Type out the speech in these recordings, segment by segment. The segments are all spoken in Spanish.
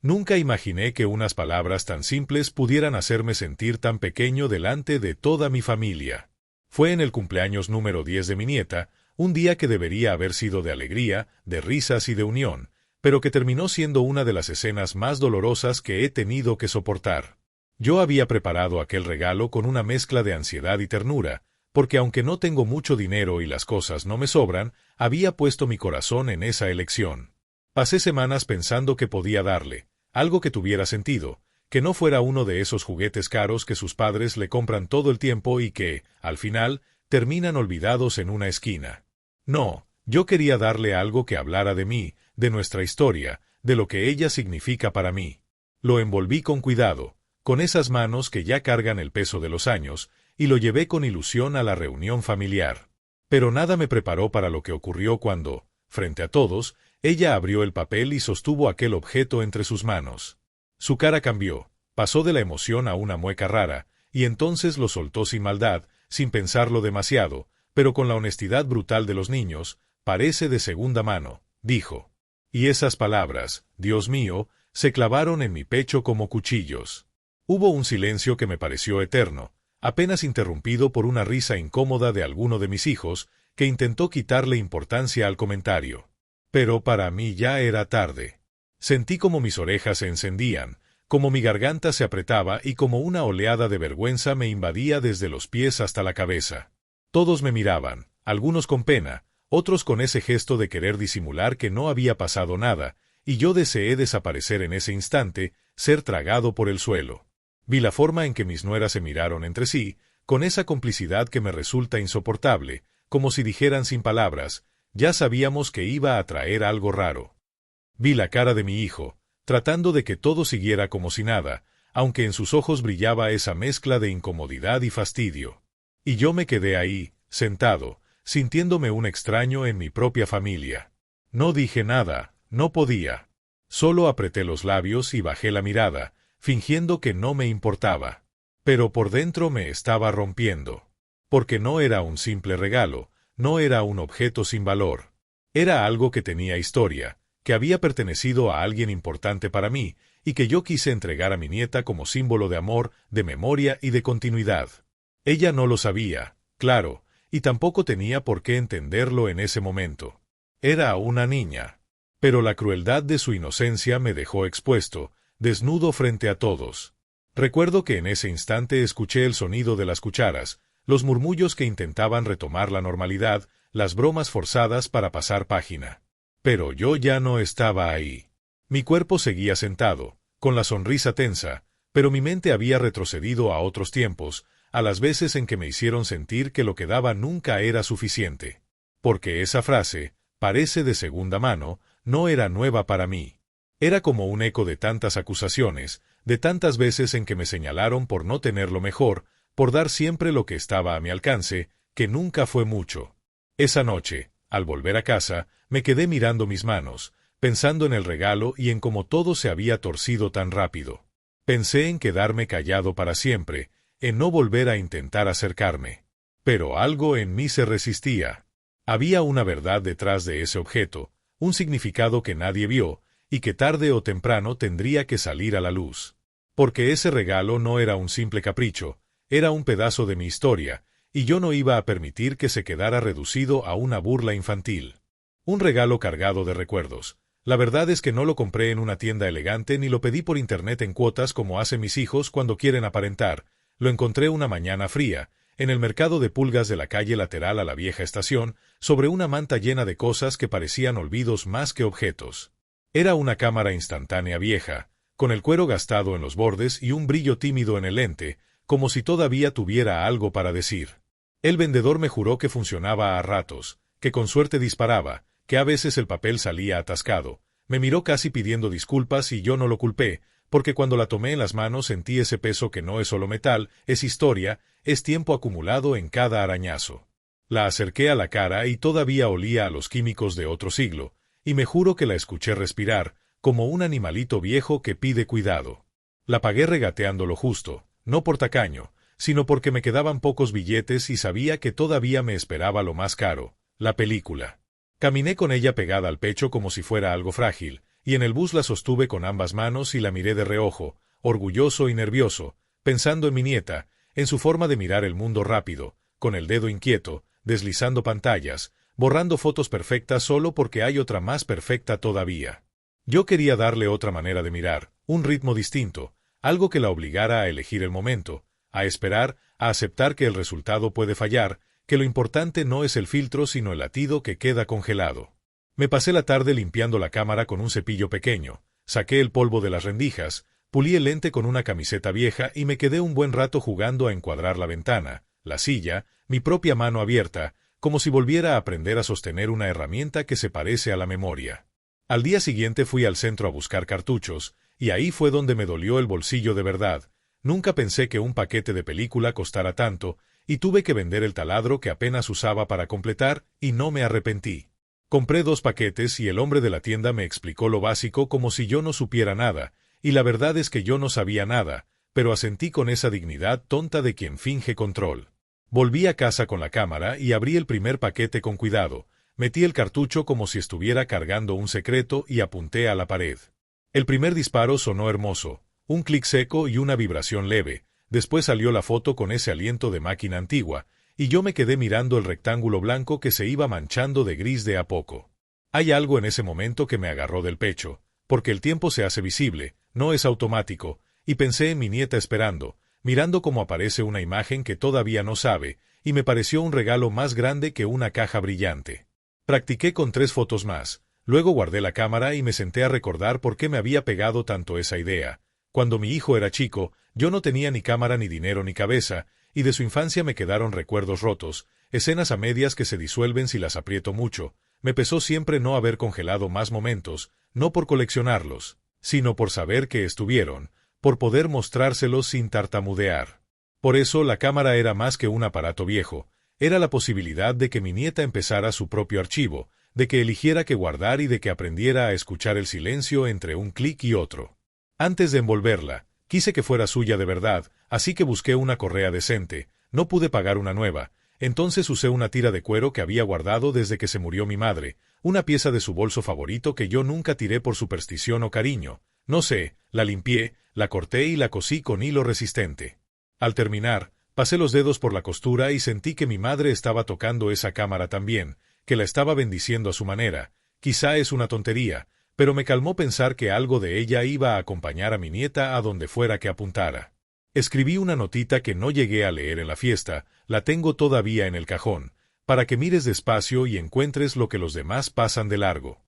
Nunca imaginé que unas palabras tan simples pudieran hacerme sentir tan pequeño delante de toda mi familia. Fue en el cumpleaños número 10 de mi nieta, un día que debería haber sido de alegría, de risas y de unión, pero que terminó siendo una de las escenas más dolorosas que he tenido que soportar. Yo había preparado aquel regalo con una mezcla de ansiedad y ternura, porque aunque no tengo mucho dinero y las cosas no me sobran, había puesto mi corazón en esa elección. Pasé semanas pensando que podía darle algo que tuviera sentido, que no fuera uno de esos juguetes caros que sus padres le compran todo el tiempo y que, al final, terminan olvidados en una esquina. No, yo quería darle algo que hablara de mí, de nuestra historia, de lo que ella significa para mí. Lo envolví con cuidado, con esas manos que ya cargan el peso de los años, y lo llevé con ilusión a la reunión familiar. Pero nada me preparó para lo que ocurrió cuando, frente a todos, ella abrió el papel y sostuvo aquel objeto entre sus manos. Su cara cambió, pasó de la emoción a una mueca rara, y entonces lo soltó sin maldad, sin pensarlo demasiado, pero con la honestidad brutal de los niños. Parece de segunda mano, dijo. Y esas palabras, Dios mío, se clavaron en mi pecho como cuchillos. Hubo un silencio que me pareció eterno, apenas interrumpido por una risa incómoda de alguno de mis hijos, que intentó quitarle importancia al comentario. Pero para mí ya era tarde. Sentí como mis orejas se encendían, como mi garganta se apretaba y como una oleada de vergüenza me invadía desde los pies hasta la cabeza. Todos me miraban, algunos con pena, otros con ese gesto de querer disimular que no había pasado nada, y yo deseé desaparecer en ese instante, ser tragado por el suelo. Vi la forma en que mis nueras se miraron entre sí, con esa complicidad que me resulta insoportable, como si dijeran sin palabras, ya sabíamos que iba a traer algo raro. Vi la cara de mi hijo, tratando de que todo siguiera como si nada, aunque en sus ojos brillaba esa mezcla de incomodidad y fastidio. Y yo me quedé ahí, sentado, sintiéndome un extraño en mi propia familia. No dije nada, no podía. Solo apreté los labios y bajé la mirada, fingiendo que no me importaba. Pero por dentro me estaba rompiendo. Porque no era un simple regalo, no era un objeto sin valor. Era algo que tenía historia, que había pertenecido a alguien importante para mí, y que yo quise entregar a mi nieta como símbolo de amor, de memoria y de continuidad. Ella no lo sabía, claro, y tampoco tenía por qué entenderlo en ese momento. Era una niña. Pero la crueldad de su inocencia me dejó expuesto, desnudo frente a todos. Recuerdo que en ese instante escuché el sonido de las cucharas, los murmullos que intentaban retomar la normalidad, las bromas forzadas para pasar página. Pero yo ya no estaba ahí. Mi cuerpo seguía sentado, con la sonrisa tensa, pero mi mente había retrocedido a otros tiempos, a las veces en que me hicieron sentir que lo que daba nunca era suficiente. Porque esa frase, parece de segunda mano, no era nueva para mí. Era como un eco de tantas acusaciones, de tantas veces en que me señalaron por no tener lo mejor, por dar siempre lo que estaba a mi alcance, que nunca fue mucho. Esa noche, al volver a casa, me quedé mirando mis manos, pensando en el regalo y en cómo todo se había torcido tan rápido. Pensé en quedarme callado para siempre, en no volver a intentar acercarme. Pero algo en mí se resistía. Había una verdad detrás de ese objeto, un significado que nadie vio, y que tarde o temprano tendría que salir a la luz. Porque ese regalo no era un simple capricho, era un pedazo de mi historia, y yo no iba a permitir que se quedara reducido a una burla infantil. Un regalo cargado de recuerdos. La verdad es que no lo compré en una tienda elegante ni lo pedí por internet en cuotas como hacen mis hijos cuando quieren aparentar. Lo encontré una mañana fría, en el mercado de pulgas de la calle lateral a la vieja estación, sobre una manta llena de cosas que parecían olvidos más que objetos. Era una cámara instantánea vieja, con el cuero gastado en los bordes y un brillo tímido en el lente, como si todavía tuviera algo para decir. El vendedor me juró que funcionaba a ratos, que con suerte disparaba, que a veces el papel salía atascado. Me miró casi pidiendo disculpas y yo no lo culpé, porque cuando la tomé en las manos sentí ese peso que no es solo metal, es historia, es tiempo acumulado en cada arañazo. La acerqué a la cara y todavía olía a los químicos de otro siglo, y me juro que la escuché respirar, como un animalito viejo que pide cuidado. La pagué regateando lo justo, no por tacaño, sino porque me quedaban pocos billetes y sabía que todavía me esperaba lo más caro, la película. Caminé con ella pegada al pecho como si fuera algo frágil, y en el bus la sostuve con ambas manos y la miré de reojo, orgulloso y nervioso, pensando en mi nieta, en su forma de mirar el mundo rápido, con el dedo inquieto, deslizando pantallas, borrando fotos perfectas solo porque hay otra más perfecta todavía. Yo quería darle otra manera de mirar, un ritmo distinto, algo que la obligara a elegir el momento, a esperar, a aceptar que el resultado puede fallar, que lo importante no es el filtro sino el latido que queda congelado. Me pasé la tarde limpiando la cámara con un cepillo pequeño, saqué el polvo de las rendijas, pulí el lente con una camiseta vieja y me quedé un buen rato jugando a encuadrar la ventana, la silla, mi propia mano abierta, como si volviera a aprender a sostener una herramienta que se parece a la memoria. Al día siguiente fui al centro a buscar cartuchos, y ahí fue donde me dolió el bolsillo de verdad. Nunca pensé que un paquete de película costara tanto, y tuve que vender el taladro que apenas usaba para completar, y no me arrepentí. Compré 2 paquetes y el hombre de la tienda me explicó lo básico como si yo no supiera nada, y la verdad es que yo no sabía nada, pero asentí con esa dignidad tonta de quien finge control. Volví a casa con la cámara y abrí el primer paquete con cuidado, metí el cartucho como si estuviera cargando un secreto y apunté a la pared. El primer disparo sonó hermoso, un clic seco y una vibración leve, después salió la foto con ese aliento de máquina antigua, y yo me quedé mirando el rectángulo blanco que se iba manchando de gris de a poco. Hay algo en ese momento que me agarró del pecho, porque el tiempo se hace visible, no es automático, y pensé en mi nieta esperando, mirando cómo aparece una imagen que todavía no sabe, y me pareció un regalo más grande que una caja brillante. Practiqué con 3 fotos más, luego guardé la cámara y me senté a recordar por qué me había pegado tanto esa idea. Cuando mi hijo era chico, yo no tenía ni cámara ni dinero ni cabeza, y de su infancia me quedaron recuerdos rotos, escenas a medias que se disuelven si las aprieto mucho. Me pesó siempre no haber congelado más momentos, no por coleccionarlos, sino por saber que estuvieron, por poder mostrárselos sin tartamudear. Por eso la cámara era más que un aparato viejo, era la posibilidad de que mi nieta empezara su propio archivo, de que eligiera qué guardar y de que aprendiera a escuchar el silencio entre un clic y otro. Antes de envolverla, quise que fuera suya de verdad, así que busqué una correa decente, no pude pagar una nueva, entonces usé una tira de cuero que había guardado desde que se murió mi madre, una pieza de su bolso favorito que yo nunca tiré por superstición o cariño, no sé, la limpié, la corté y la cosí con hilo resistente. Al terminar, pasé los dedos por la costura y sentí que mi madre estaba tocando esa cámara también, que la estaba bendiciendo a su manera. Quizá es una tontería, pero me calmó pensar que algo de ella iba a acompañar a mi nieta a donde fuera que apuntara. Escribí una notita que no llegué a leer en la fiesta, la tengo todavía en el cajón, para que mires despacio y encuentres lo que los demás pasan de largo.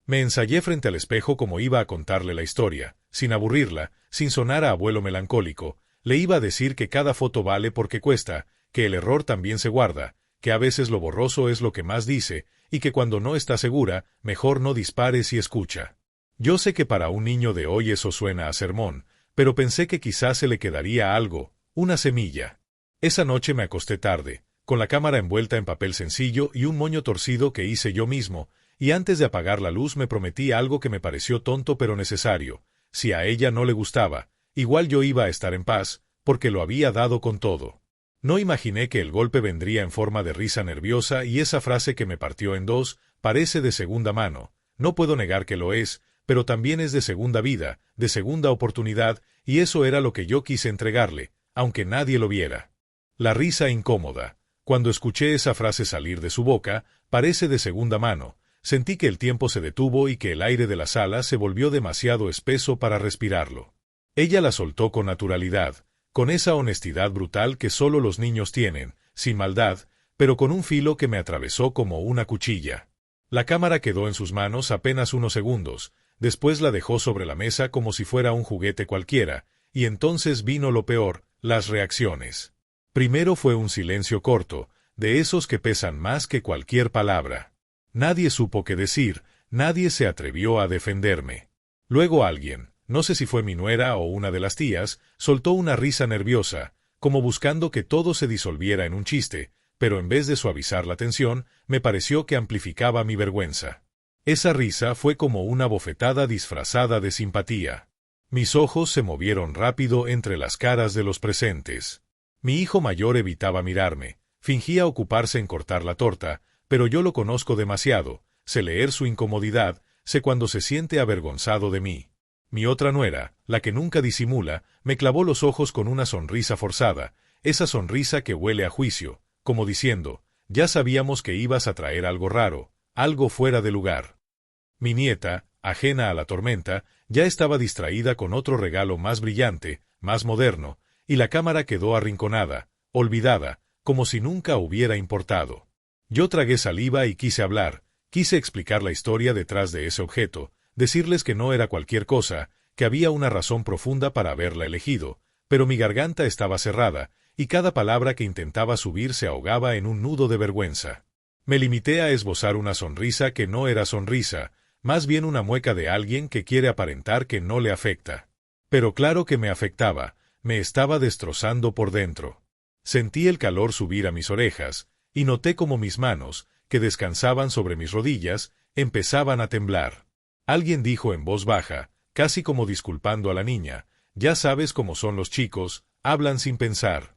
Me ensayé frente al espejo como iba a contarle la historia, sin aburrirla, sin sonar a abuelo melancólico. Le iba a decir que cada foto vale porque cuesta, que el error también se guarda, que a veces lo borroso es lo que más dice, y que cuando no está segura, mejor no dispares y escucha. Yo sé que para un niño de hoy eso suena a sermón, pero pensé que quizás se le quedaría algo, una semilla. Esa noche me acosté tarde, con la cámara envuelta en papel sencillo y un moño torcido que hice yo mismo, y antes de apagar la luz me prometí algo que me pareció tonto pero necesario. Si a ella no le gustaba, igual yo iba a estar en paz, porque lo había dado con todo. No imaginé que el golpe vendría en forma de risa nerviosa y esa frase que me partió en dos, parece de segunda mano. No puedo negar que lo es, pero también es de segunda vida, de segunda oportunidad, y eso era lo que yo quise entregarle, aunque nadie lo viera. La risa incómoda. Cuando escuché esa frase salir de su boca, parece de segunda mano. Sentí que el tiempo se detuvo y que el aire de la sala se volvió demasiado espeso para respirarlo. Ella la soltó con naturalidad, con esa honestidad brutal que solo los niños tienen, sin maldad, pero con un filo que me atravesó como una cuchilla. La cámara quedó en sus manos apenas unos segundos, después la dejó sobre la mesa como si fuera un juguete cualquiera, y entonces vino lo peor, las reacciones. Primero fue un silencio corto, de esos que pesan más que cualquier palabra. Nadie supo qué decir, nadie se atrevió a defenderme. Luego alguien, no sé si fue mi nuera o una de las tías, soltó una risa nerviosa, como buscando que todo se disolviera en un chiste, pero en vez de suavizar la tensión, me pareció que amplificaba mi vergüenza. Esa risa fue como una bofetada disfrazada de simpatía. Mis ojos se movieron rápido entre las caras de los presentes. Mi hijo mayor evitaba mirarme, fingía ocuparse en cortar la torta, pero yo lo conozco demasiado, sé leer su incomodidad, sé cuando se siente avergonzado de mí. Mi otra nuera, la que nunca disimula, me clavó los ojos con una sonrisa forzada, esa sonrisa que huele a juicio, como diciendo, ya sabíamos que ibas a traer algo raro, algo fuera de lugar. Mi nieta, ajena a la tormenta, ya estaba distraída con otro regalo más brillante, más moderno, y la cámara quedó arrinconada, olvidada, como si nunca hubiera importado. Yo tragué saliva y quise hablar, quise explicar la historia detrás de ese objeto, decirles que no era cualquier cosa, que había una razón profunda para haberla elegido, pero mi garganta estaba cerrada, y cada palabra que intentaba subir se ahogaba en un nudo de vergüenza. Me limité a esbozar una sonrisa que no era sonrisa, más bien una mueca de alguien que quiere aparentar que no le afecta. Pero claro que me afectaba, me estaba destrozando por dentro. Sentí el calor subir a mis orejas, y noté como mis manos, que descansaban sobre mis rodillas, empezaban a temblar. Alguien dijo en voz baja, casi como disculpando a la niña, ya sabes cómo son los chicos, hablan sin pensar.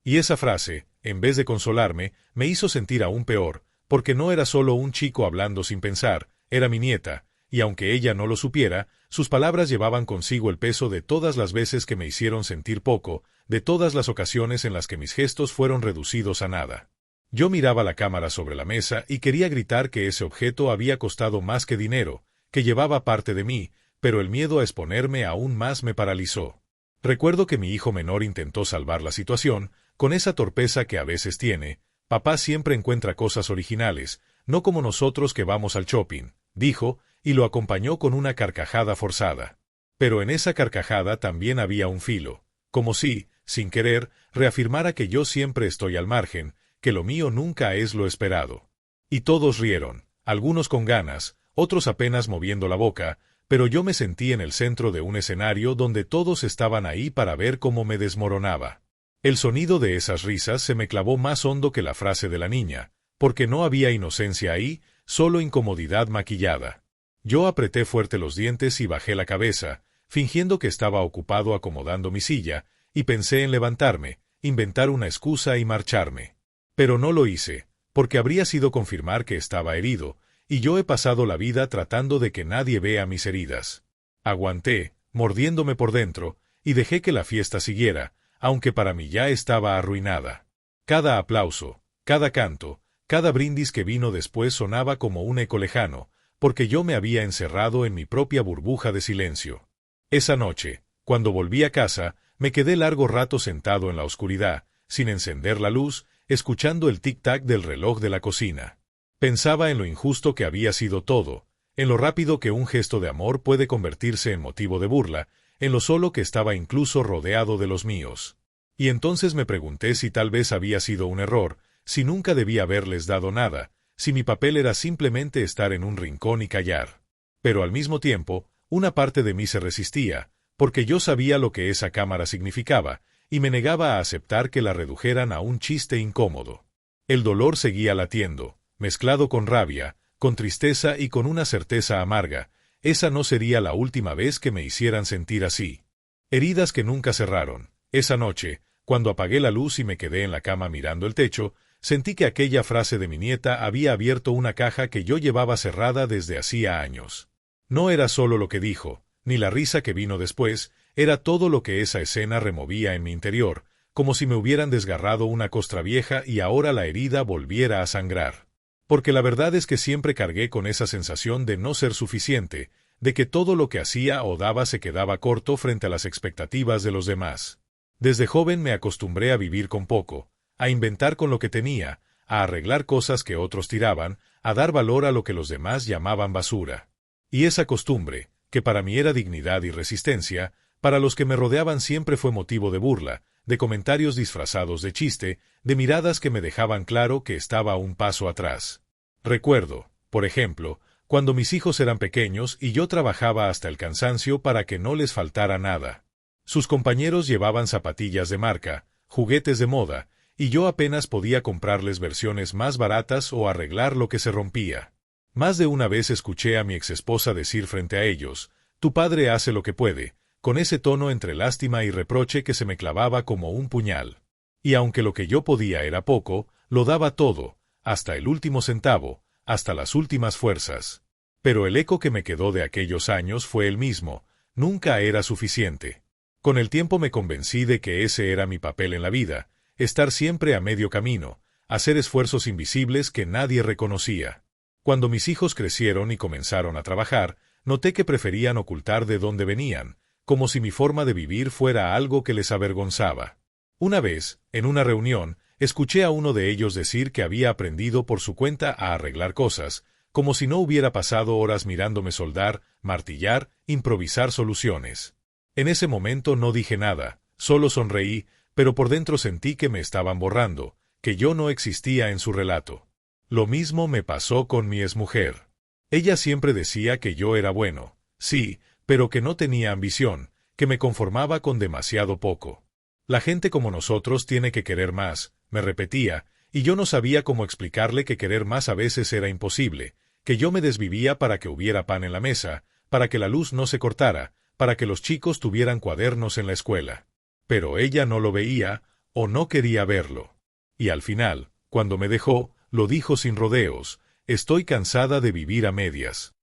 Y esa frase, en vez de consolarme, me hizo sentir aún peor, porque no era solo un chico hablando sin pensar, era mi nieta, y aunque ella no lo supiera, sus palabras llevaban consigo el peso de todas las veces que me hicieron sentir poco, de todas las ocasiones en las que mis gestos fueron reducidos a nada. Yo miraba la cámara sobre la mesa y quería gritar que ese objeto había costado más que dinero, que llevaba parte de mí, pero el miedo a exponerme aún más me paralizó. Recuerdo que mi hijo menor intentó salvar la situación, con esa torpeza que a veces tiene. Papá siempre encuentra cosas originales, no como nosotros que vamos al shopping, dijo, y lo acompañó con una carcajada forzada. Pero en esa carcajada también había un filo, como si, sin querer, reafirmara que yo siempre estoy al margen, que lo mío nunca es lo esperado. Y todos rieron, algunos con ganas, otros apenas moviendo la boca, pero yo me sentí en el centro de un escenario donde todos estaban ahí para ver cómo me desmoronaba. El sonido de esas risas se me clavó más hondo que la frase de la niña, porque no había inocencia ahí, solo incomodidad maquillada. Yo apreté fuerte los dientes y bajé la cabeza, fingiendo que estaba ocupado acomodando mi silla, y pensé en levantarme, inventar una excusa y marcharme. Pero no lo hice, porque habría sido confirmar que estaba herido, y yo he pasado la vida tratando de que nadie vea mis heridas. Aguanté, mordiéndome por dentro, y dejé que la fiesta siguiera, aunque para mí ya estaba arruinada. Cada aplauso, cada canto, cada brindis que vino después sonaba como un eco lejano, porque yo me había encerrado en mi propia burbuja de silencio. Esa noche, cuando volví a casa, me quedé largo rato sentado en la oscuridad, sin encender la luz, escuchando el tic-tac del reloj de la cocina. Pensaba en lo injusto que había sido todo, en lo rápido que un gesto de amor puede convertirse en motivo de burla, en lo solo que estaba incluso rodeado de los míos. Y entonces me pregunté si tal vez había sido un error, si nunca debía haberles dado nada, si mi papel era simplemente estar en un rincón y callar. Pero al mismo tiempo, una parte de mí se resistía, porque yo sabía lo que esa cámara significaba, y me negaba a aceptar que la redujeran a un chiste incómodo. El dolor seguía latiendo, mezclado con rabia, con tristeza y con una certeza amarga. Esa no sería la última vez que me hicieran sentir así. Heridas que nunca cerraron. Esa noche, cuando apagué la luz y me quedé en la cama mirando el techo, sentí que aquella frase de mi nieta había abierto una caja que yo llevaba cerrada desde hacía años. No era solo lo que dijo, ni la risa que vino después, era todo lo que esa escena removía en mi interior, como si me hubieran desgarrado una costra vieja y ahora la herida volviera a sangrar. Porque la verdad es que siempre cargué con esa sensación de no ser suficiente, de que todo lo que hacía o daba se quedaba corto frente a las expectativas de los demás. Desde joven me acostumbré a vivir con poco, a inventar con lo que tenía, a arreglar cosas que otros tiraban, a dar valor a lo que los demás llamaban basura. Y esa costumbre, que para mí era dignidad y resistencia, para los que me rodeaban siempre fue motivo de burla, de comentarios disfrazados de chiste, de miradas que me dejaban claro que estaba un paso atrás. Recuerdo, por ejemplo, cuando mis hijos eran pequeños y yo trabajaba hasta el cansancio para que no les faltara nada. Sus compañeros llevaban zapatillas de marca, juguetes de moda, y yo apenas podía comprarles versiones más baratas o arreglar lo que se rompía. Más de una vez escuché a mi exesposa decir frente a ellos, «Tu padre hace lo que puede», con ese tono entre lástima y reproche que se me clavaba como un puñal. Y aunque lo que yo podía era poco, lo daba todo, hasta el último centavo, hasta las últimas fuerzas. Pero el eco que me quedó de aquellos años fue el mismo: nunca era suficiente. Con el tiempo me convencí de que ese era mi papel en la vida: estar siempre a medio camino, hacer esfuerzos invisibles que nadie reconocía. Cuando mis hijos crecieron y comenzaron a trabajar, noté que preferían ocultar de dónde venían, como si mi forma de vivir fuera algo que les avergonzaba. Una vez, en una reunión, escuché a uno de ellos decir que había aprendido por su cuenta a arreglar cosas, como si no hubiera pasado horas mirándome soldar, martillar, improvisar soluciones. En ese momento no dije nada, solo sonreí, pero por dentro sentí que me estaban borrando, que yo no existía en su relato. Lo mismo me pasó con mi exmujer. Ella siempre decía que yo era bueno, sí, pero que no tenía ambición, que me conformaba con demasiado poco. La gente como nosotros tiene que querer más, me repetía, y yo no sabía cómo explicarle que querer más a veces era imposible, que yo me desvivía para que hubiera pan en la mesa, para que la luz no se cortara, para que los chicos tuvieran cuadernos en la escuela. Pero ella no lo veía, o no quería verlo. Y al final, cuando me dejó, lo dijo sin rodeos: estoy cansada de vivir a medias.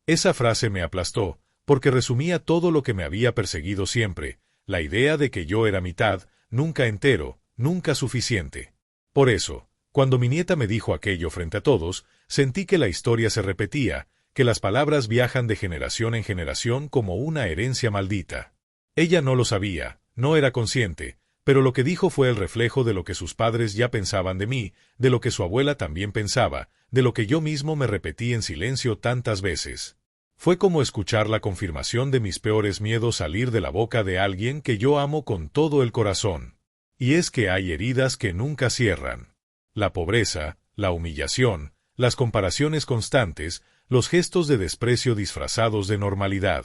Esa frase me aplastó, porque resumía todo lo que me había perseguido siempre: la idea de que yo era mitad, nunca entero, nunca suficiente. Por eso, cuando mi nieta me dijo aquello frente a todos, sentí que la historia se repetía, que las palabras viajan de generación en generación como una herencia maldita. Ella no lo sabía, no era consciente, pero lo que dijo fue el reflejo de lo que sus padres ya pensaban de mí, de lo que su abuela también pensaba, de lo que yo mismo me repetí en silencio tantas veces. Fue como escuchar la confirmación de mis peores miedos salir de la boca de alguien que yo amo con todo el corazón. Y es que hay heridas que nunca cierran. La pobreza, la humillación, las comparaciones constantes, los gestos de desprecio disfrazados de normalidad.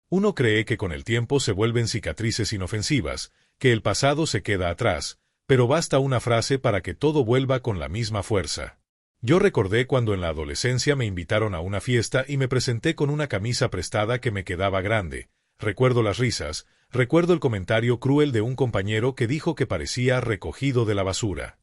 Uno cree que con el tiempo se vuelven cicatrices inofensivas, que el pasado se queda atrás, pero basta una frase para que todo vuelva con la misma fuerza. Yo recordé cuando en la adolescencia me invitaron a una fiesta y me presenté con una camisa prestada que me quedaba grande. Recuerdo las risas, recuerdo el comentario cruel de un compañero que dijo que parecía recogido de la basura.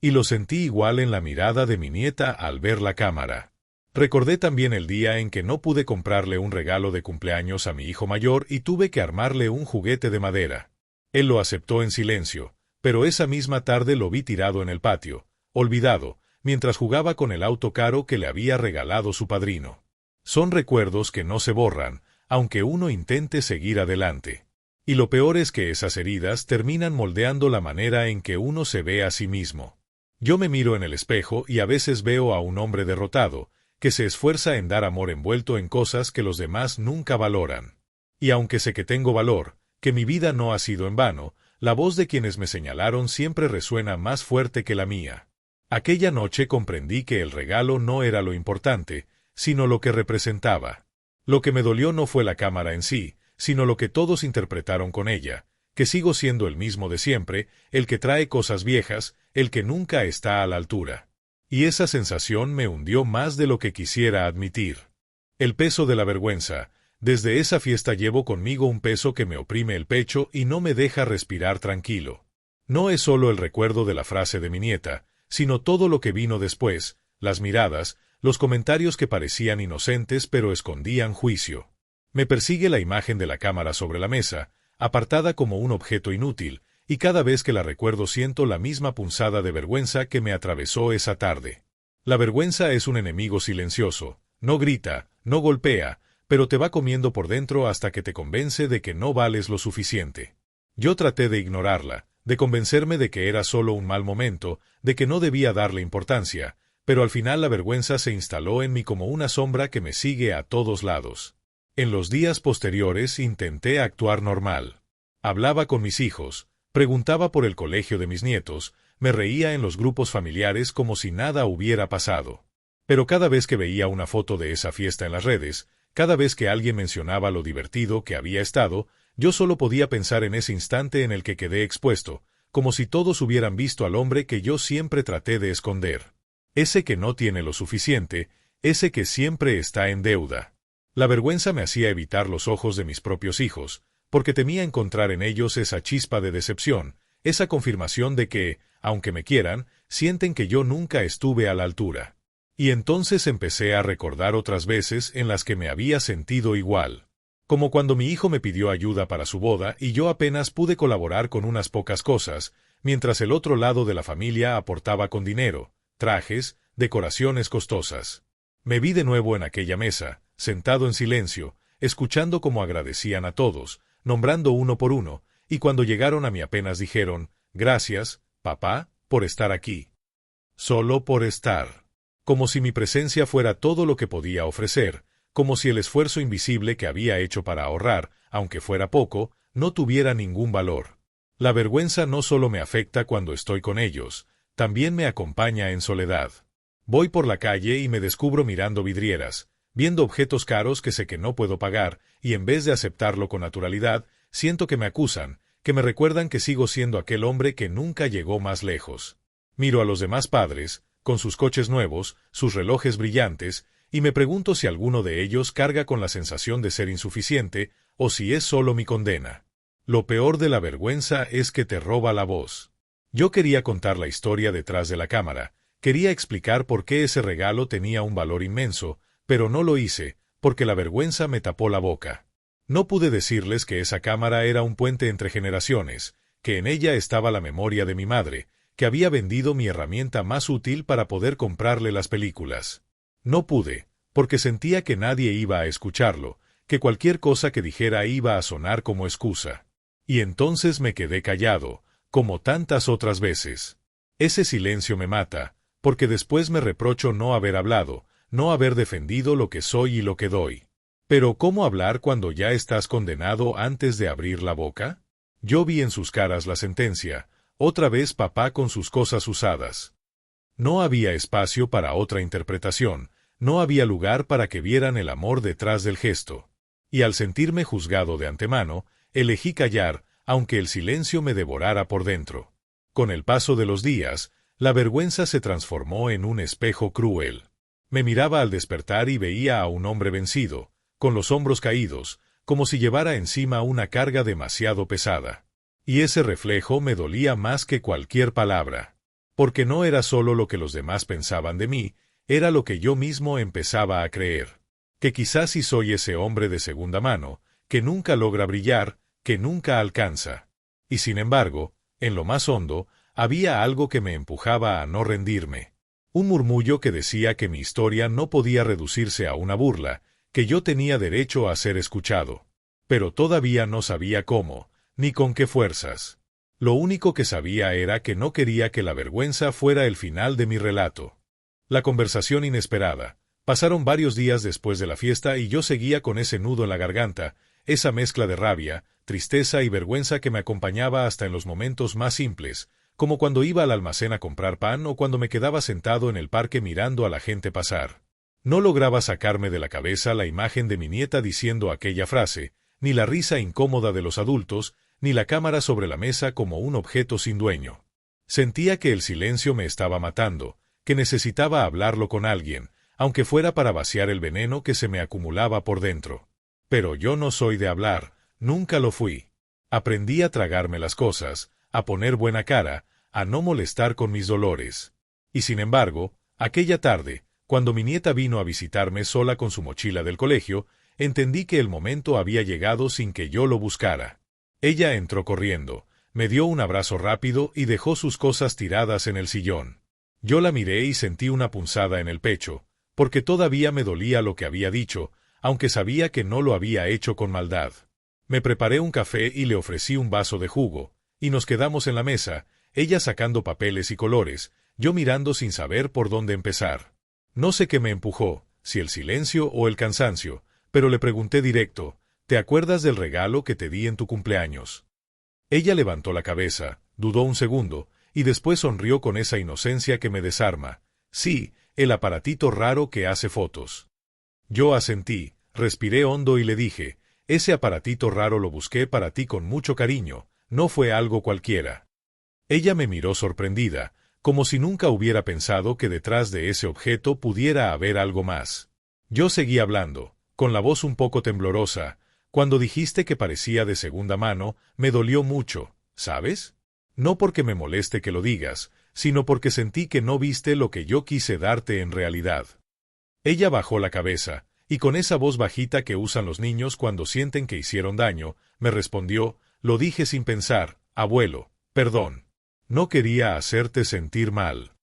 Y lo sentí igual en la mirada de mi nieta al ver la cámara. Recordé también el día en que no pude comprarle un regalo de cumpleaños a mi hijo mayor y tuve que armarle un juguete de madera. Él lo aceptó en silencio, pero esa misma tarde lo vi tirado en el patio, olvidado, mientras jugaba con el auto caro que le había regalado su padrino. Son recuerdos que no se borran, aunque uno intente seguir adelante. Y lo peor es que esas heridas terminan moldeando la manera en que uno se ve a sí mismo. Yo me miro en el espejo y a veces veo a un hombre derrotado, que se esfuerza en dar amor envuelto en cosas que los demás nunca valoran. Y aunque sé que tengo valor, que mi vida no ha sido en vano, la voz de quienes me señalaron siempre resuena más fuerte que la mía. Aquella noche comprendí que el regalo no era lo importante, sino lo que representaba. Lo que me dolió no fue la cámara en sí, sino lo que todos interpretaron con ella, que sigo siendo el mismo de siempre, el que trae cosas viejas, el que nunca está a la altura. Y esa sensación me hundió más de lo que quisiera admitir. El peso de la vergüenza. Desde esa fiesta llevo conmigo un peso que me oprime el pecho y no me deja respirar tranquilo. No es solo el recuerdo de la frase de mi nieta, sino todo lo que vino después, las miradas, los comentarios que parecían inocentes pero escondían juicio. Me persigue la imagen de la cámara sobre la mesa, apartada como un objeto inútil, y cada vez que la recuerdo siento la misma punzada de vergüenza que me atravesó esa tarde. La vergüenza es un enemigo silencioso, no grita, no golpea, pero te va comiendo por dentro hasta que te convence de que no vales lo suficiente. Yo traté de ignorarla, de convencerme de que era solo un mal momento, de que no debía darle importancia, pero al final la vergüenza se instaló en mí como una sombra que me sigue a todos lados. En los días posteriores intenté actuar normal. Hablaba con mis hijos, preguntaba por el colegio de mis nietos, me reía en los grupos familiares como si nada hubiera pasado. Pero cada vez que veía una foto de esa fiesta en las redes, cada vez que alguien mencionaba lo divertido que había estado, yo solo podía pensar en ese instante en el que quedé expuesto, como si todos hubieran visto al hombre que yo siempre traté de esconder. Ese que no tiene lo suficiente, ese que siempre está en deuda. La vergüenza me hacía evitar los ojos de mis propios hijos, porque temía encontrar en ellos esa chispa de decepción, esa confirmación de que, aunque me quieran, sienten que yo nunca estuve a la altura. Y entonces empecé a recordar otras veces en las que me había sentido igual. Como cuando mi hijo me pidió ayuda para su boda y yo apenas pude colaborar con unas pocas cosas, mientras el otro lado de la familia aportaba con dinero, trajes, decoraciones costosas. Me vi de nuevo en aquella mesa, sentado en silencio, escuchando cómo agradecían a todos, nombrando uno por uno, y cuando llegaron a mí apenas dijeron, «Gracias, papá, por estar aquí». Solo por estar. Como si mi presencia fuera todo lo que podía ofrecer, como si el esfuerzo invisible que había hecho para ahorrar, aunque fuera poco, no tuviera ningún valor. La vergüenza no solo me afecta cuando estoy con ellos, también me acompaña en soledad. Voy por la calle y me descubro mirando vidrieras, viendo objetos caros que sé que no puedo pagar, y en vez de aceptarlo con naturalidad, siento que me acusan, que me recuerdan que sigo siendo aquel hombre que nunca llegó más lejos. Miro a los demás padres, con sus coches nuevos, sus relojes brillantes, y me pregunto si alguno de ellos carga con la sensación de ser insuficiente, o si es solo mi condena. Lo peor de la vergüenza es que te roba la voz. Yo quería contar la historia detrás de la cámara, quería explicar por qué ese regalo tenía un valor inmenso, pero no lo hice, porque la vergüenza me tapó la boca. No pude decirles que esa cámara era un puente entre generaciones, que en ella estaba la memoria de mi madre, que había vendido mi herramienta más útil para poder comprarle las películas. No pude, porque sentía que nadie iba a escucharlo, que cualquier cosa que dijera iba a sonar como excusa. Y entonces me quedé callado, como tantas otras veces. Ese silencio me mata, porque después me reprocho no haber hablado, no haber defendido lo que soy y lo que doy. Pero ¿cómo hablar cuando ya estás condenado antes de abrir la boca? Yo vi en sus caras la sentencia, otra vez papá con sus cosas usadas. No había espacio para otra interpretación, no había lugar para que vieran el amor detrás del gesto. Y al sentirme juzgado de antemano, elegí callar, aunque el silencio me devorara por dentro. Con el paso de los días, la vergüenza se transformó en un espejo cruel. Me miraba al despertar y veía a un hombre vencido, con los hombros caídos, como si llevara encima una carga demasiado pesada. Y ese reflejo me dolía más que cualquier palabra. Porque no era solo lo que los demás pensaban de mí, era lo que yo mismo empezaba a creer. Que quizás sí soy ese hombre de segunda mano, que nunca logra brillar, que nunca alcanza. Y sin embargo, en lo más hondo, había algo que me empujaba a no rendirme. Un murmullo que decía que mi historia no podía reducirse a una burla, que yo tenía derecho a ser escuchado. Pero todavía no sabía cómo, ni con qué fuerzas. Lo único que sabía era que no quería que la vergüenza fuera el final de mi relato. La conversación inesperada. Pasaron varios días después de la fiesta y yo seguía con ese nudo en la garganta, esa mezcla de rabia, tristeza y vergüenza que me acompañaba hasta en los momentos más simples, como cuando iba al almacén a comprar pan o cuando me quedaba sentado en el parque mirando a la gente pasar. No lograba sacarme de la cabeza la imagen de mi nieta diciendo aquella frase, ni la risa incómoda de los adultos, ni la cámara sobre la mesa como un objeto sin dueño. Sentía que el silencio me estaba matando, que necesitaba hablarlo con alguien, aunque fuera para vaciar el veneno que se me acumulaba por dentro. Pero yo no soy de hablar, nunca lo fui. Aprendí a tragarme las cosas, a poner buena cara, a no molestar con mis dolores. Y sin embargo, aquella tarde, cuando mi nieta vino a visitarme sola con su mochila del colegio, entendí que el momento había llegado sin que yo lo buscara. Ella entró corriendo, me dio un abrazo rápido y dejó sus cosas tiradas en el sillón. Yo la miré y sentí una punzada en el pecho, porque todavía me dolía lo que había dicho, aunque sabía que no lo había hecho con maldad. Me preparé un café y le ofrecí un vaso de jugo, y nos quedamos en la mesa, ella sacando papeles y colores, yo mirando sin saber por dónde empezar. No sé qué me empujó, si el silencio o el cansancio, pero le pregunté directo, ¿te acuerdas del regalo que te di en tu cumpleaños? Ella levantó la cabeza, dudó un segundo, y después sonrió con esa inocencia que me desarma. Sí, el aparatito raro que hace fotos. Yo asentí, respiré hondo y le dije, ese aparatito raro lo busqué para ti con mucho cariño, no fue algo cualquiera. Ella me miró sorprendida, como si nunca hubiera pensado que detrás de ese objeto pudiera haber algo más. Yo seguí hablando, con la voz un poco temblorosa. Cuando dijiste que parecía de segunda mano, me dolió mucho, ¿sabes? No porque me moleste que lo digas, sino porque sentí que no viste lo que yo quise darte en realidad. Ella bajó la cabeza, y con esa voz bajita que usan los niños cuando sienten que hicieron daño, me respondió: lo dije sin pensar, abuelo, perdón. No quería hacerte sentir mal.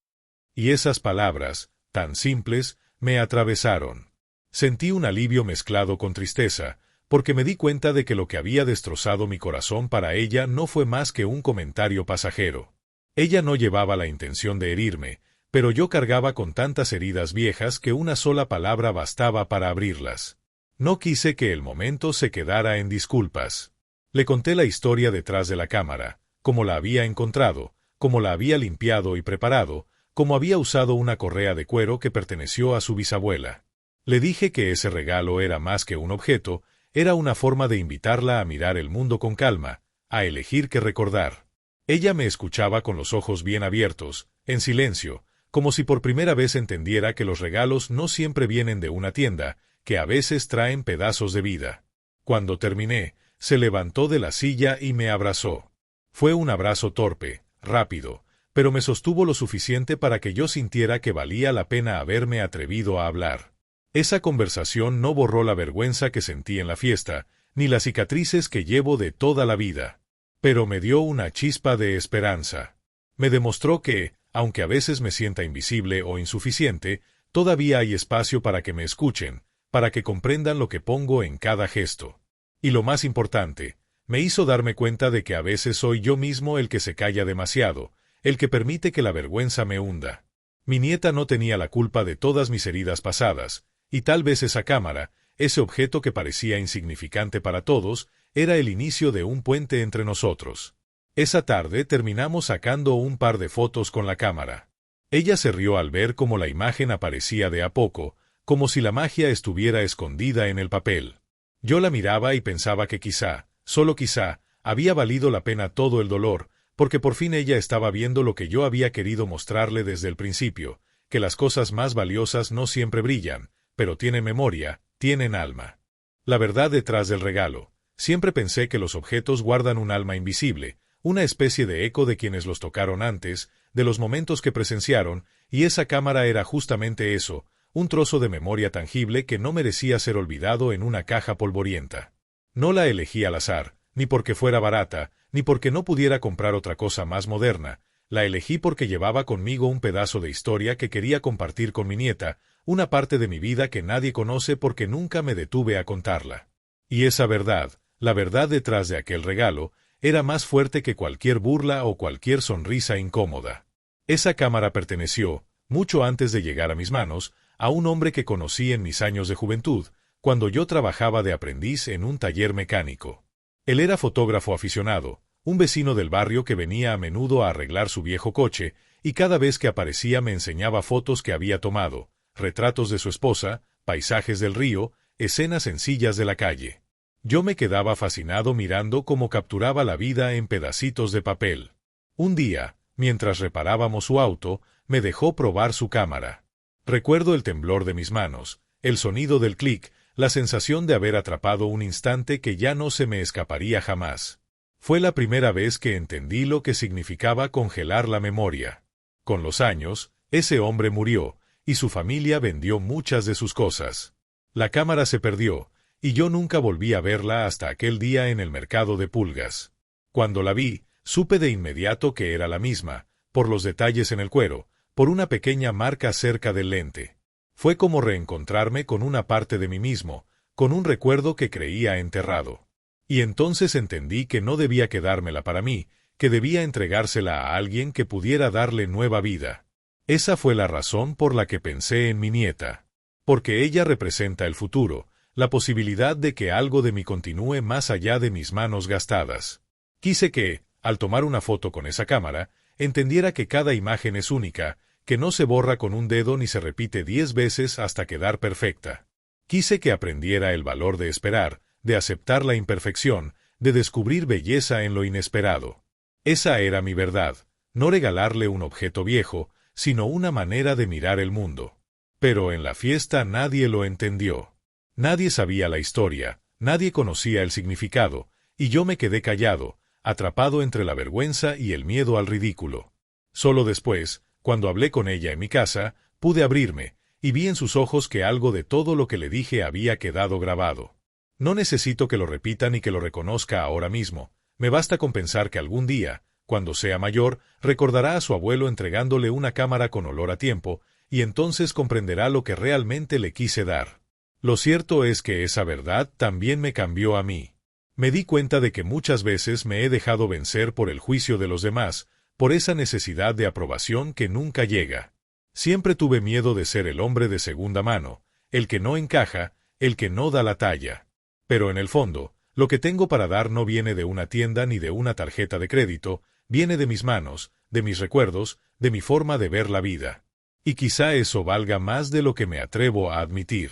Y esas palabras, tan simples, me atravesaron. Sentí un alivio mezclado con tristeza, porque me di cuenta de que lo que había destrozado mi corazón para ella no fue más que un comentario pasajero. Ella no llevaba la intención de herirme, pero yo cargaba con tantas heridas viejas que una sola palabra bastaba para abrirlas. No quise que el momento se quedara en disculpas. Le conté la historia detrás de la cámara, cómo la había encontrado, cómo la había limpiado y preparado, cómo había usado una correa de cuero que perteneció a su bisabuela. Le dije que ese regalo era más que un objeto, era una forma de invitarla a mirar el mundo con calma, a elegir qué recordar. Ella me escuchaba con los ojos bien abiertos, en silencio, como si por primera vez entendiera que los regalos no siempre vienen de una tienda, que a veces traen pedazos de vida. Cuando terminé, se levantó de la silla y me abrazó. Fue un abrazo torpe, rápido, pero me sostuvo lo suficiente para que yo sintiera que valía la pena haberme atrevido a hablar. Esa conversación no borró la vergüenza que sentí en la fiesta, ni las cicatrices que llevo de toda la vida. Pero me dio una chispa de esperanza. Me demostró que, aunque a veces me sienta invisible o insuficiente, todavía hay espacio para que me escuchen, para que comprendan lo que pongo en cada gesto. Y lo más importante, me hizo darme cuenta de que a veces soy yo mismo el que se calla demasiado, el que permite que la vergüenza me hunda. Mi nieta no tenía la culpa de todas mis heridas pasadas, y tal vez esa cámara, ese objeto que parecía insignificante para todos, era el inicio de un puente entre nosotros. Esa tarde terminamos sacando un par de fotos con la cámara. Ella se rió al ver cómo la imagen aparecía de a poco, como si la magia estuviera escondida en el papel. Yo la miraba y pensaba que quizá, solo quizá, había valido la pena todo el dolor, porque por fin ella estaba viendo lo que yo había querido mostrarle desde el principio, que las cosas más valiosas no siempre brillan, pero tienen memoria, tienen alma. La verdad detrás del regalo. Siempre pensé que los objetos guardan un alma invisible, una especie de eco de quienes los tocaron antes, de los momentos que presenciaron, y esa cámara era justamente eso, un trozo de memoria tangible que no merecía ser olvidado en una caja polvorienta. No la elegí al azar, ni porque fuera barata, ni porque no pudiera comprar otra cosa más moderna. La elegí porque llevaba conmigo un pedazo de historia que quería compartir con mi nieta, una parte de mi vida que nadie conoce porque nunca me detuve a contarla. Y esa verdad, la verdad detrás de aquel regalo, era más fuerte que cualquier burla o cualquier sonrisa incómoda. Esa cámara perteneció, mucho antes de llegar a mis manos, a un hombre que conocí en mis años de juventud, cuando yo trabajaba de aprendiz en un taller mecánico. Él era fotógrafo aficionado, un vecino del barrio que venía a menudo a arreglar su viejo coche, y cada vez que aparecía me enseñaba fotos que había tomado, retratos de su esposa, paisajes del río, escenas sencillas de la calle. Yo me quedaba fascinado mirando cómo capturaba la vida en pedacitos de papel. Un día, mientras reparábamos su auto, me dejó probar su cámara. Recuerdo el temblor de mis manos, el sonido del clic, la sensación de haber atrapado un instante que ya no se me escaparía jamás. Fue la primera vez que entendí lo que significaba congelar la memoria. Con los años, ese hombre murió, y su familia vendió muchas de sus cosas. La cámara se perdió, y yo nunca volví a verla hasta aquel día en el mercado de pulgas. Cuando la vi, supe de inmediato que era la misma, por los detalles en el cuero, por una pequeña marca cerca del lente. Fue como reencontrarme con una parte de mí mismo, con un recuerdo que creía enterrado. Y entonces entendí que no debía quedármela para mí, que debía entregársela a alguien que pudiera darle nueva vida. Esa fue la razón por la que pensé en mi nieta. Porque ella representa el futuro, la posibilidad de que algo de mí continúe más allá de mis manos gastadas. Quise que, al tomar una foto con esa cámara, entendiera que cada imagen es única, que no se borra con un dedo ni se repite 10 veces hasta quedar perfecta. Quise que aprendiera el valor de esperar, de aceptar la imperfección, de descubrir belleza en lo inesperado. Esa era mi verdad, no regalarle un objeto viejo, sino una manera de mirar el mundo. Pero en la fiesta nadie lo entendió. Nadie sabía la historia, nadie conocía el significado, y yo me quedé callado, atrapado entre la vergüenza y el miedo al ridículo. Solo después, cuando hablé con ella en mi casa, pude abrirme, y vi en sus ojos que algo de todo lo que le dije había quedado grabado. No necesito que lo repita ni que lo reconozca ahora mismo, me basta con pensar que algún día, cuando sea mayor, recordará a su abuelo entregándole una cámara con olor a tiempo, y entonces comprenderá lo que realmente le quise dar. Lo cierto es que esa verdad también me cambió a mí. Me di cuenta de que muchas veces me he dejado vencer por el juicio de los demás, por esa necesidad de aprobación que nunca llega. Siempre tuve miedo de ser el hombre de segunda mano, el que no encaja, el que no da la talla. Pero en el fondo, lo que tengo para dar no viene de una tienda ni de una tarjeta de crédito, viene de mis manos, de mis recuerdos, de mi forma de ver la vida. Y quizá eso valga más de lo que me atrevo a admitir.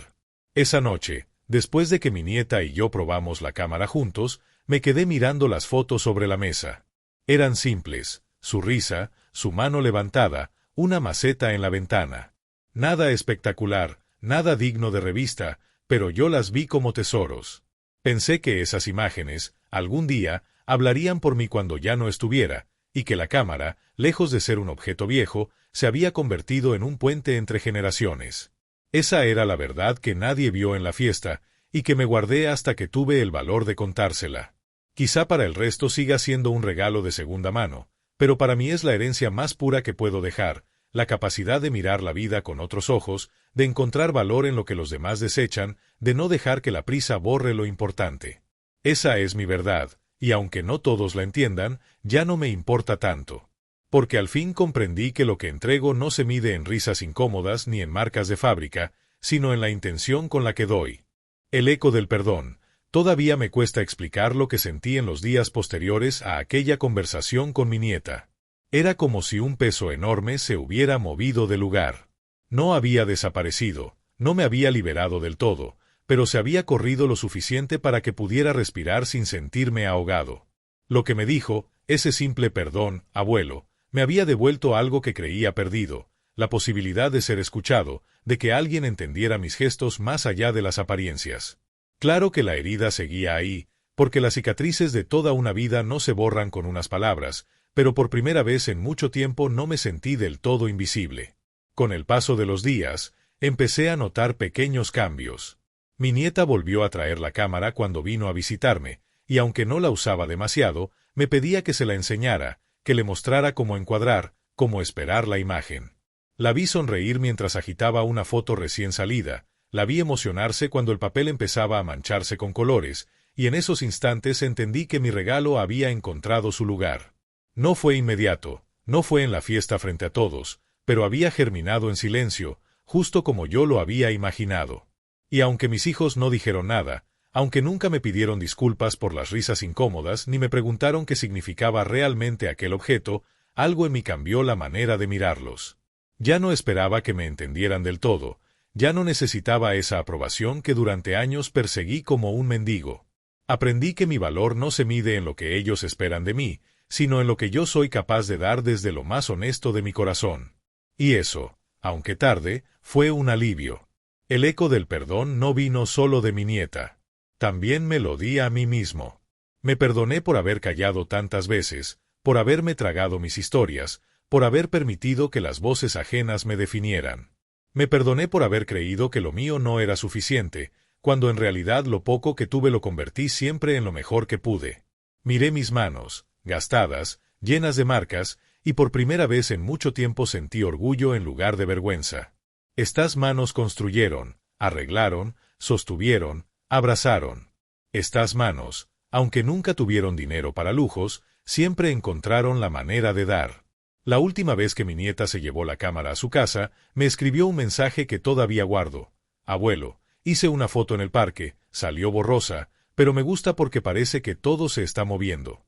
Esa noche, después de que mi nieta y yo probamos la cámara juntos, me quedé mirando las fotos sobre la mesa. Eran simples, su risa, su mano levantada, una maceta en la ventana. Nada espectacular, nada digno de revista, pero yo las vi como tesoros. Pensé que esas imágenes, algún día, hablarían por mí cuando ya no estuviera, y que la cámara, lejos de ser un objeto viejo, se había convertido en un puente entre generaciones. Esa era la verdad que nadie vio en la fiesta, y que me guardé hasta que tuve el valor de contársela. Quizá para el resto siga siendo un regalo de segunda mano, pero para mí es la herencia más pura que puedo dejar, la capacidad de mirar la vida con otros ojos, de encontrar valor en lo que los demás desechan, de no dejar que la prisa borre lo importante. Esa es mi verdad, y aunque no todos la entiendan, ya no me importa tanto. Porque al fin comprendí que lo que entrego no se mide en risas incómodas ni en marcas de fábrica, sino en la intención con la que doy. El eco del perdón. Todavía me cuesta explicar lo que sentí en los días posteriores a aquella conversación con mi nieta. Era como si un peso enorme se hubiera movido de lugar. No había desaparecido, no me había liberado del todo, pero se había corrido lo suficiente para que pudiera respirar sin sentirme ahogado. Lo que me dijo, ese simple perdón, abuelo, me había devuelto algo que creía perdido, la posibilidad de ser escuchado, de que alguien entendiera mis gestos más allá de las apariencias. Claro que la herida seguía ahí, porque las cicatrices de toda una vida no se borran con unas palabras, pero por primera vez en mucho tiempo no me sentí del todo invisible. Con el paso de los días, empecé a notar pequeños cambios. Mi nieta volvió a traer la cámara cuando vino a visitarme, y aunque no la usaba demasiado, me pedía que se la enseñara, que le mostrara cómo encuadrar, cómo esperar la imagen. La vi sonreír mientras agitaba una foto recién salida, la vi emocionarse cuando el papel empezaba a mancharse con colores, y en esos instantes entendí que mi regalo había encontrado su lugar. No fue inmediato, no fue en la fiesta frente a todos, pero había germinado en silencio, justo como yo lo había imaginado. Y aunque mis hijos no dijeron nada, aunque nunca me pidieron disculpas por las risas incómodas ni me preguntaron qué significaba realmente aquel objeto, algo en mí cambió la manera de mirarlos. Ya no esperaba que me entendieran del todo, ya no necesitaba esa aprobación que durante años perseguí como un mendigo. Aprendí que mi valor no se mide en lo que ellos esperan de mí, sino en lo que yo soy capaz de dar desde lo más honesto de mi corazón. Y eso, aunque tarde, fue un alivio. El eco del perdón no vino solo de mi nieta. También me lo di a mí mismo. Me perdoné por haber callado tantas veces, por haberme tragado mis historias, por haber permitido que las voces ajenas me definieran. Me perdoné por haber creído que lo mío no era suficiente, cuando en realidad lo poco que tuve lo convertí siempre en lo mejor que pude. Miré mis manos, gastadas, llenas de marcas, y por primera vez en mucho tiempo sentí orgullo en lugar de vergüenza. Estas manos construyeron, arreglaron, sostuvieron, abrazaron. Estas manos, aunque nunca tuvieron dinero para lujos, siempre encontraron la manera de dar. La última vez que mi nieta se llevó la cámara a su casa, me escribió un mensaje que todavía guardo. Abuelo, hice una foto en el parque, salió borrosa, pero me gusta porque parece que todo se está moviendo.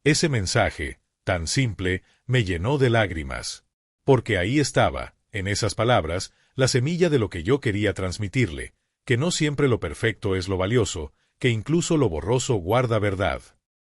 Ese mensaje, tan simple, me llenó de lágrimas. Porque ahí estaba, en esas palabras, la semilla de lo que yo quería transmitirle, que no siempre lo perfecto es lo valioso, que incluso lo borroso guarda verdad.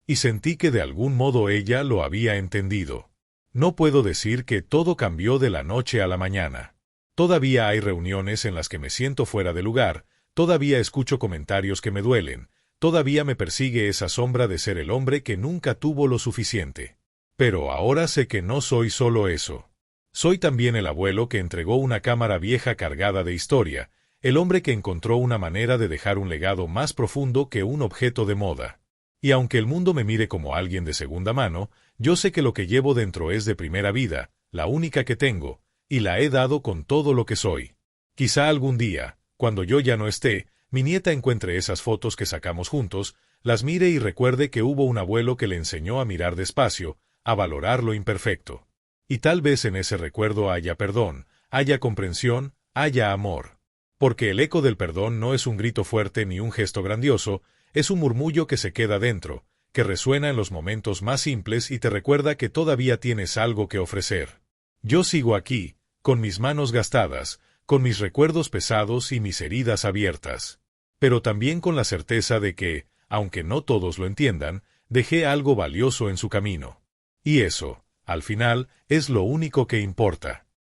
Y sentí que de algún modo ella lo había entendido. No puedo decir que todo cambió de la noche a la mañana. Todavía hay reuniones en las que me siento fuera de lugar, todavía escucho comentarios que me duelen, todavía me persigue esa sombra de ser el hombre que nunca tuvo lo suficiente. Pero ahora sé que no soy solo eso. Soy también el abuelo que entregó una cámara vieja cargada de historia, el hombre que encontró una manera de dejar un legado más profundo que un objeto de moda. Y aunque el mundo me mire como alguien de segunda mano, yo sé que lo que llevo dentro es de primera vida, la única que tengo, y la he dado con todo lo que soy. Quizá algún día, cuando yo ya no esté, mi nieta encuentre esas fotos que sacamos juntos, las mire y recuerde que hubo un abuelo que le enseñó a mirar despacio, a valorar lo imperfecto. Y tal vez en ese recuerdo haya perdón, haya comprensión, haya amor. Porque el eco del perdón no es un grito fuerte ni un gesto grandioso, es un murmullo que se queda dentro, que resuena en los momentos más simples y te recuerda que todavía tienes algo que ofrecer. Yo sigo aquí, con mis manos gastadas, con mis recuerdos pesados y mis heridas abiertas. Pero también con la certeza de que, aunque no todos lo entiendan, dejé algo valioso en su camino. Y eso, al final, es lo único que importa.